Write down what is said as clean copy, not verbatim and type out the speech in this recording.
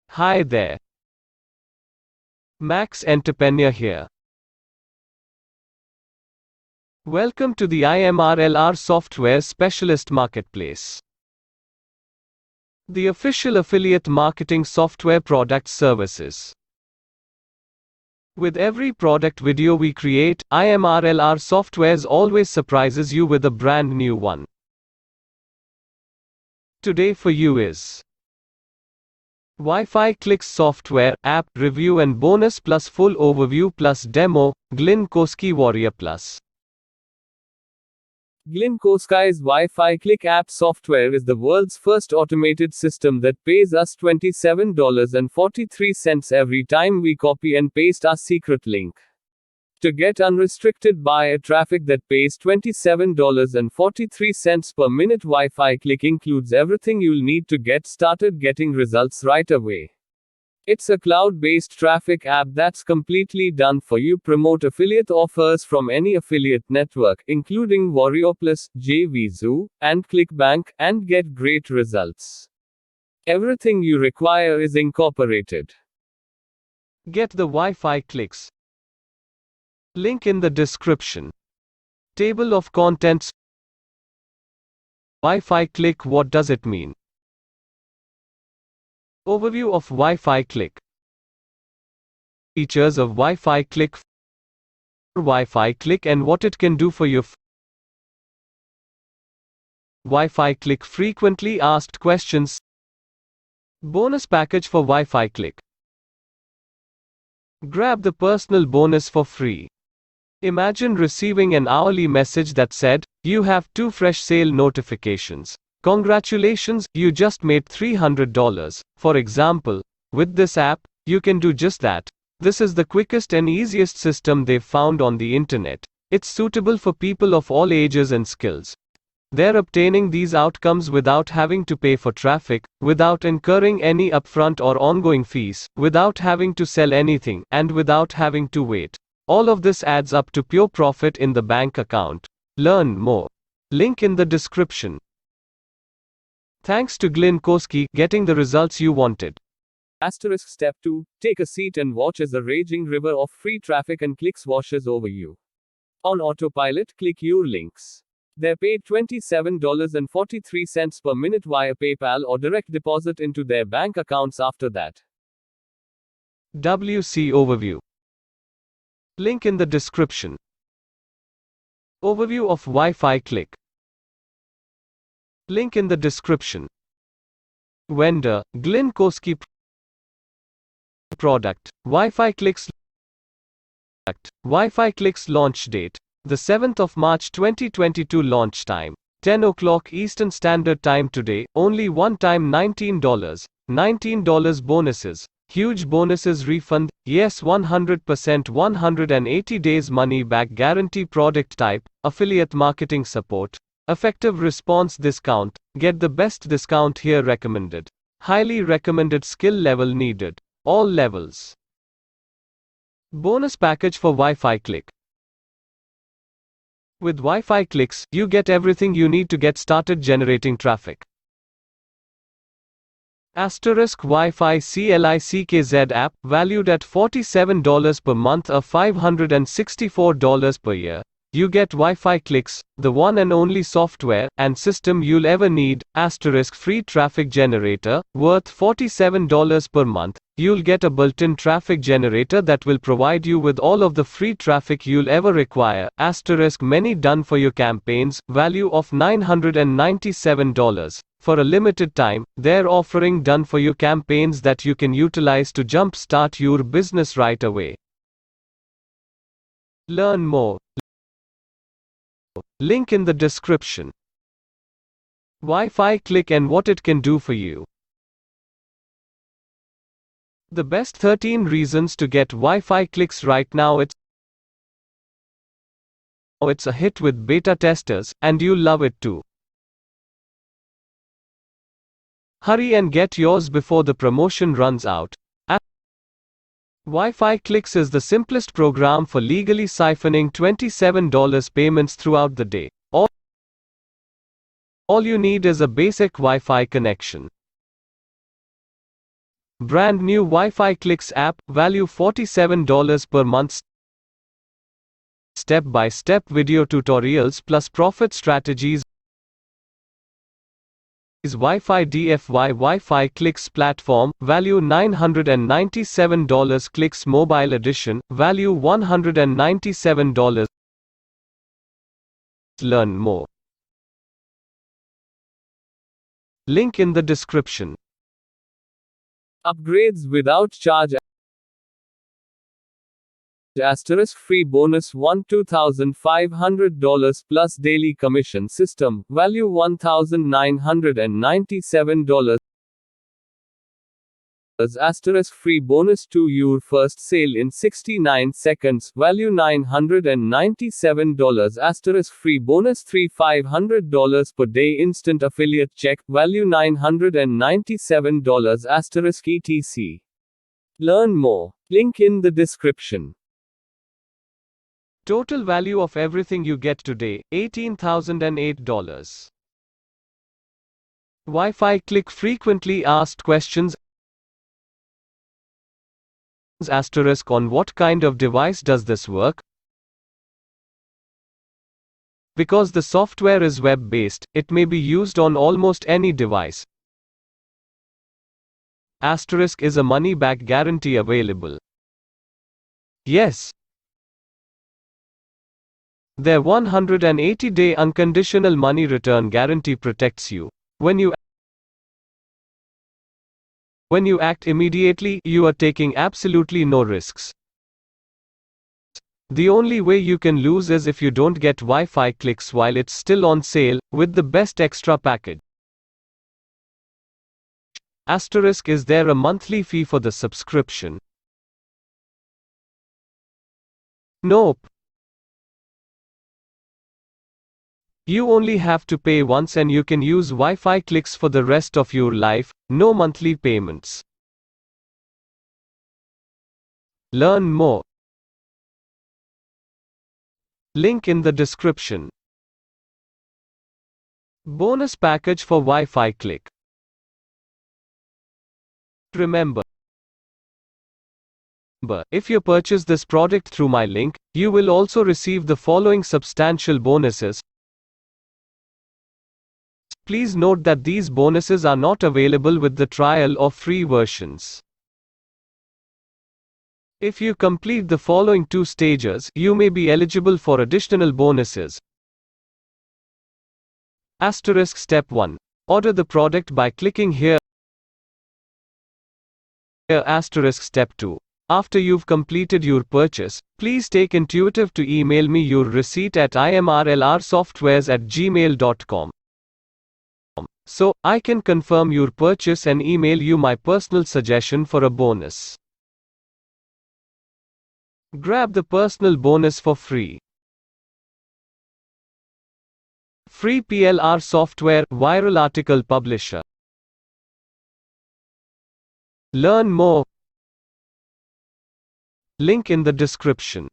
Hi there. Max Entrepreneur here. Welcome to the IMRLR Software Specialist Marketplace, the official affiliate marketing software product services. With every product video we create, IMRLR Softwares always surprises you with a brand new one. Today for you is WiFi Clickz software, app, review and bonus plus full overview plus demo, Glynn Kosky WarriorPlus. Glynn Kosky's Wi-Fi Click app software is the world's first automated system that pays us $27.43 every time we copy and paste our secret link. To get unrestricted buyer traffic that pays $27.43 per minute, Wi-Fi Click includes everything you'll need to get started getting results right away. It's a cloud-based traffic app that's completely done for you. Promote affiliate offers from any affiliate network, including WarriorPlus, JVZoo, and ClickBank, and get great results. Everything you require is incorporated. Get the Wi-Fi Clickz. Link in the description. Table of contents. Wi-Fi Click, what does it mean? Overview of Wi-Fi Click. Features of Wi-Fi Click. Wi-Fi Click and what it can do for you. Wi-Fi Click frequently asked questions. Bonus package for Wi-Fi Click. Grab the personal bonus for free. Imagine receiving an hourly message that said, "You have 2 fresh sale notifications. Congratulations, you just made $300. For example, with this app, you can do just that. This is the quickest and easiest system they've found on the internet. It's suitable for people of all ages and skills. They're obtaining these outcomes without having to pay for traffic, without incurring any upfront or ongoing fees, without having to sell anything, and without having to wait. All of this adds up to pure profit in the bank account. Learn more. Link in the description. Thanks to Glynn Kosky, getting the results you wanted. Step 2. Take a seat and watch as a raging river of free traffic and clicks washes over you. On autopilot, click your links. They're paid $27.43 per minute via PayPal or direct deposit into their bank accounts after that. WC Overview. Link in the description. Overview of Wi-Fi Click. Link in the description. Vendor, Glynn Kosky. Product, Wi-Fi Clickz. Wi-Fi Clickz launch date, the 7th of March 2022. Launch time, 10 o'clock Eastern Standard Time today. Only one time $19. $19 bonuses. Huge bonuses refund. Yes, 100% 180 days money back guarantee. Product type, affiliate marketing support. Effective response discount. Get the best discount here. Recommended. Highly recommended. Skill level needed. All levels. Bonus package for Wi-Fi Click. With Wi-Fi Clickz, you get everything you need to get started generating traffic. Wi-Fi Clickz app, valued at $47 per month or $564 per year. You get Wi-Fi Clickz, the one and only software and system you'll ever need. Free traffic generator, worth $47 per month. You'll get a built-in traffic generator that will provide you with all of the free traffic you'll ever require. Many done for your campaigns, value of $997. For a limited time, they're offering done for you campaigns that you can utilize to jumpstart your business right away. Learn more. Link in the description. Wi-Fi Click and what it can do for you. The best 13 reasons to get Wi-Fi Clickz right now. It's a hit with beta testers, and you'll love it too. Hurry and get yours before the promotion runs out. WiFi Clickz is the simplest program for legally siphoning $27 payments throughout the day. All you need is a basic Wi-Fi connection. Brand new WiFi Clickz app, value $47 per month. Step-by-step video tutorials plus profit strategies. Is Wi-Fi DFY WiFi Clickz platform, value $997. Clickz Mobile Edition, value $197. Learn more. Link in the description. Upgrades without charge. Asterisk free bonus $1,2500 plus daily commission system, value $1,997. Asterisk free bonus to your first sale in 69 seconds, value $997. Asterisk free bonus $3,500 per day instant affiliate check, value $997. Asterisk etc. Learn more. Link in the description. Total value of everything you get today, $18,008. Wi-Fi Click frequently asked questions. Asterisk on what kind of device does this work? Because the software is web-based, it may be used on almost any device. Asterisk is a money-back guarantee available? Yes. Their 180-day unconditional money return guarantee protects you. When you act immediately, you are taking absolutely no risks. The only way you can lose is if you don't get Wi-Fi Clickz while it's still on sale, with the best extra package. Asterisk is there a monthly fee for the subscription? Nope. You only have to pay once and you can use Wi-Fi Clickz for the rest of your life, no monthly payments. Learn more. Link in the description. Bonus package for Wi-Fi Click. Remember, if you purchase this product through my link, you will also receive the following substantial bonuses. Please note that these bonuses are not available with the trial or free versions. If you complete the following 2 stages, you may be eligible for additional bonuses. Asterisk Step 1. Order the product by clicking here. Asterisk Step 2. After you've completed your purchase, please take Intuitive to email me your receipt at IMRLRsoftwares@gmail.com. So, I can confirm your purchase and email you my personal suggestion for a bonus. Grab the personal bonus for free. Free PLR software, viral article publisher. Learn more. Link in the description.